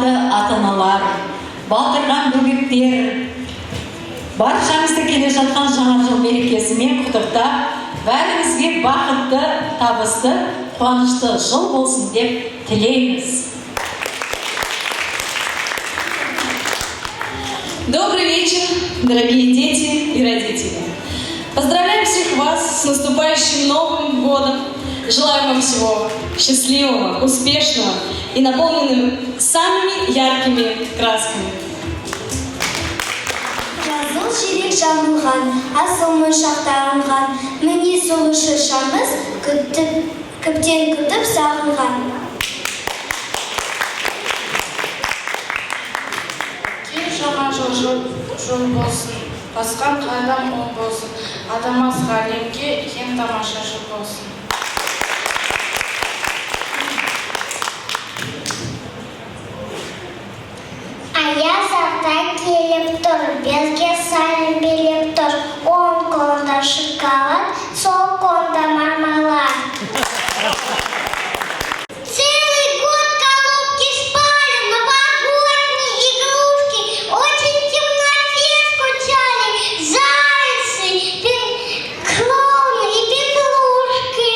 қадірлі ата-аналар, батырған бөбектер, баршаңызды келе жатқан жаңа жыл мерекесімен құттықтап, бәріңізге бақытты, табысты, қуанышты жыл болсын деп тілейміз. Добрый вечер, дорогие дети и родители. Поздравляем всех вас с наступающим Новым годом. Желаю вам всего счастливого, успешного и наполненным самыми яркими красками. Жазыл ширек жамылған, асылмы шақтарынған, міне солы шыршамыз көптен күтіп сағынған. Кел жаңа жыл болсын, басқан қадам оң болсын, адамас ғалемге ең тамаша жыл болсын. Аяз ата келіп тұр, безге сайын белеп тұр, оң қолында шоколад, сол қолында мармелад. Целый год коробки спали, новогодние игрушки, очень в темноте скучали, зайцы, клоуны и петрушки.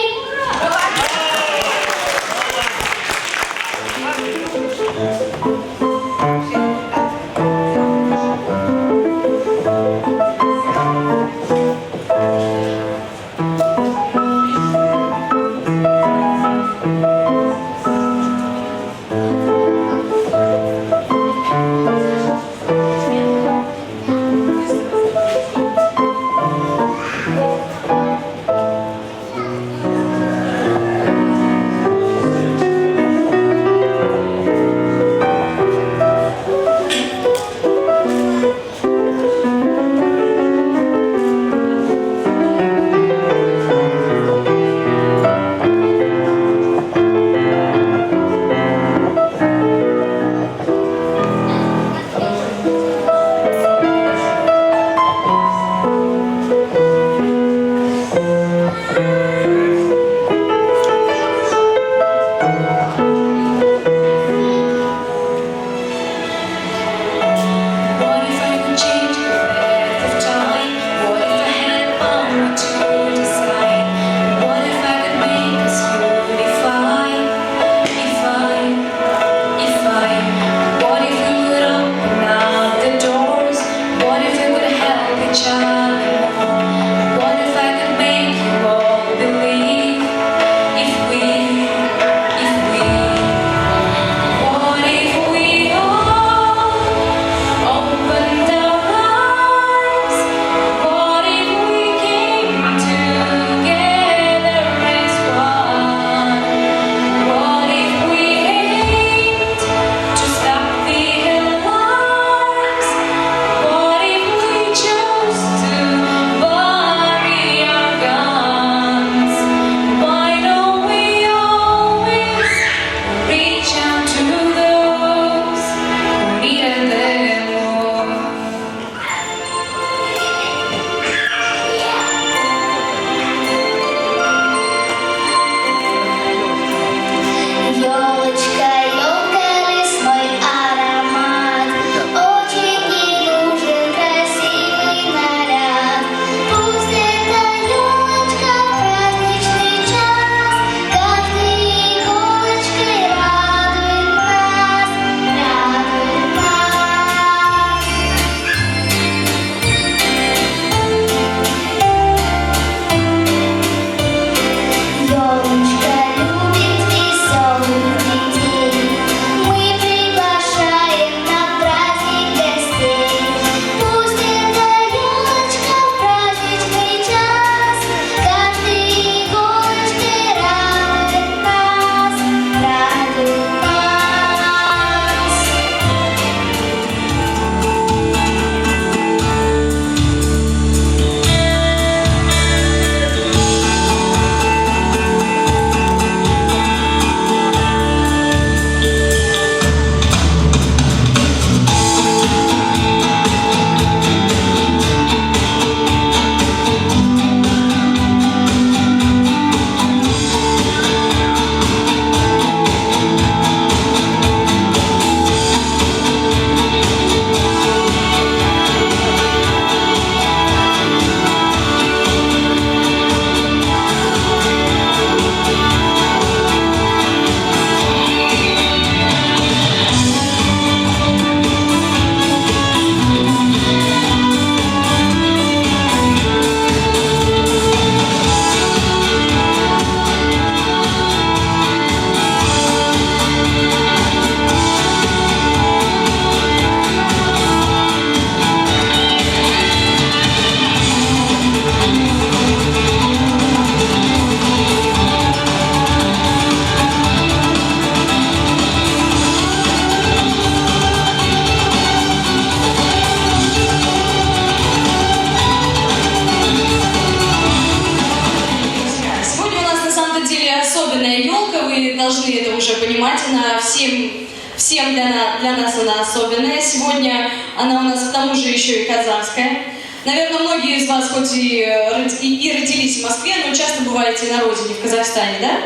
всем для нас она особенная. Сегодня она у нас к тому же еще и казахская. Наверное, многие из вас хоть и родились в Москве, но часто бываете на родине, в Казахстане, да?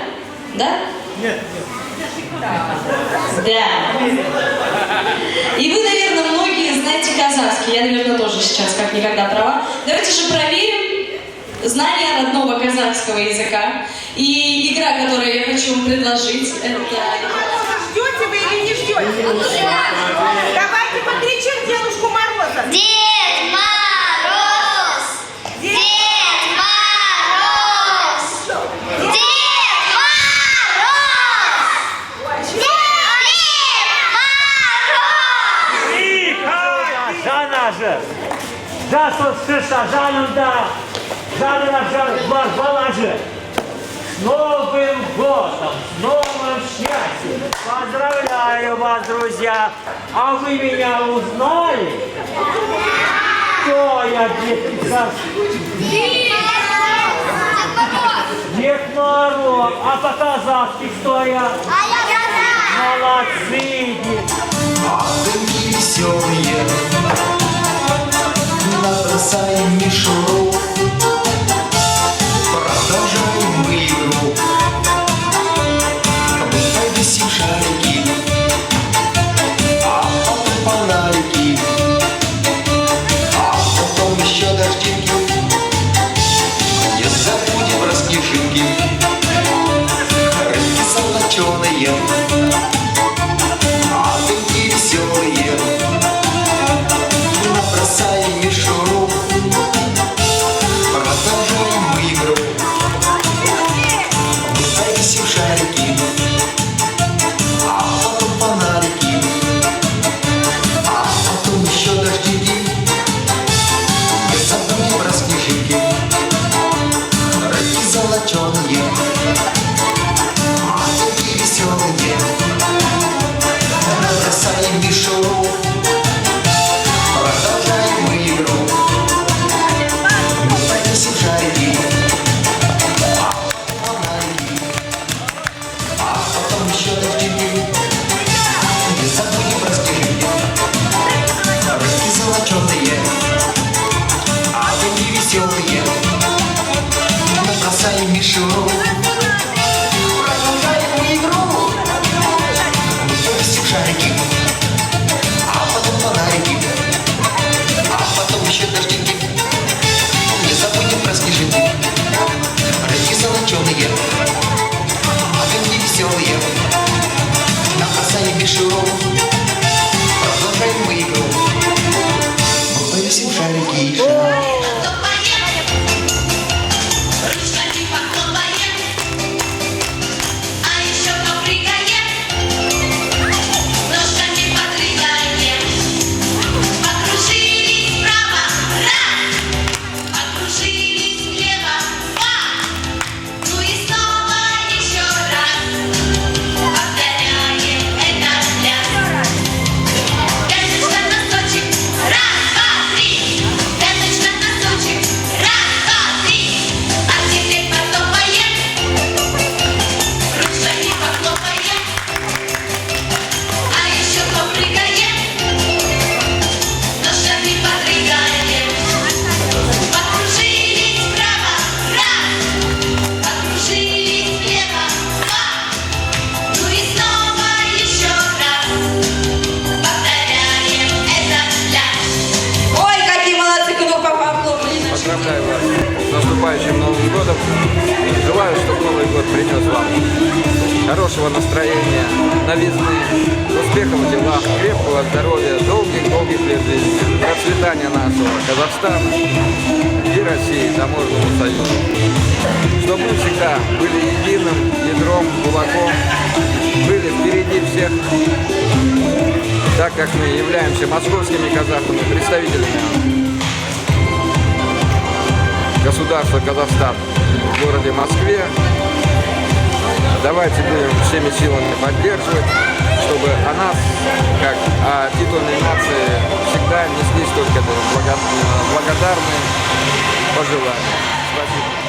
Да? Нет. Да. И вы, наверное, многие знаете казахский. Я, наверное, тоже сейчас как никогда права. Давайте же проверим знание родного казахского языка. И игра, которую я хочу вам предложить, это... Ждете вы или не ждете? Давайте покричим Дедушку Мороза. Дед Мороз! Дед Мороз! Дед Мороз! Дед Мороз! Жана же! Жасыл шыша жанында! Жанына бар бала же! С Новым годом! С новым счастьем! Поздравляю вас, друзья! А вы меня узнали? Кто я, Дед Мороз? Дед Мороз! А по-казахски кто я? Молодцы! Огоньки веселые, набросаем мишуру, продолжаем мы игру, мы повесим шарики, а потом фонарики, а потом еще дождики, не забудем про снежинки, рыбки золоченые. Огоньки веселые, набросаем мишуру, продолжаем мы игру, мы повесим шарики, а потом фонарики, а потом еще дождики, не забудем про снежинки, рыбки золоченые, огоньки веселые. Набросаем мишуру, продолжаем мы игру, мы повесим шарики, а потом фонарики, а потом еще дождики, не забудем про снежинки, рыбки золоченые, огоньки веселые, набросаем мишуру, продолжаем мы игру. Шарики, а потом фонарики, а потом еще дождики, не забудем про снежинки, рыбки золоченые, огоньки веселые, набросаем мишуру, продолжаем мы игру, мы повесим шарики. Поздравляю вас с наступающим Новым годом. Желаю, чтобы Новый год принес вам хорошего настроения, новизны, успехов в делах, крепкого здоровья, долгих лет жизни, процветания нашего Казахстана и России, таможенного союза. Чтобы мы всегда были единым ядром, кулаком, были впереди всех, так как мы являемся московскими казахами, представителями государства Казахстан в городе Москве. Давайте будем всеми силами поддерживать, чтобы о нас, как о титульной нации, всегда неслись только благодарные пожелания. Спасибо.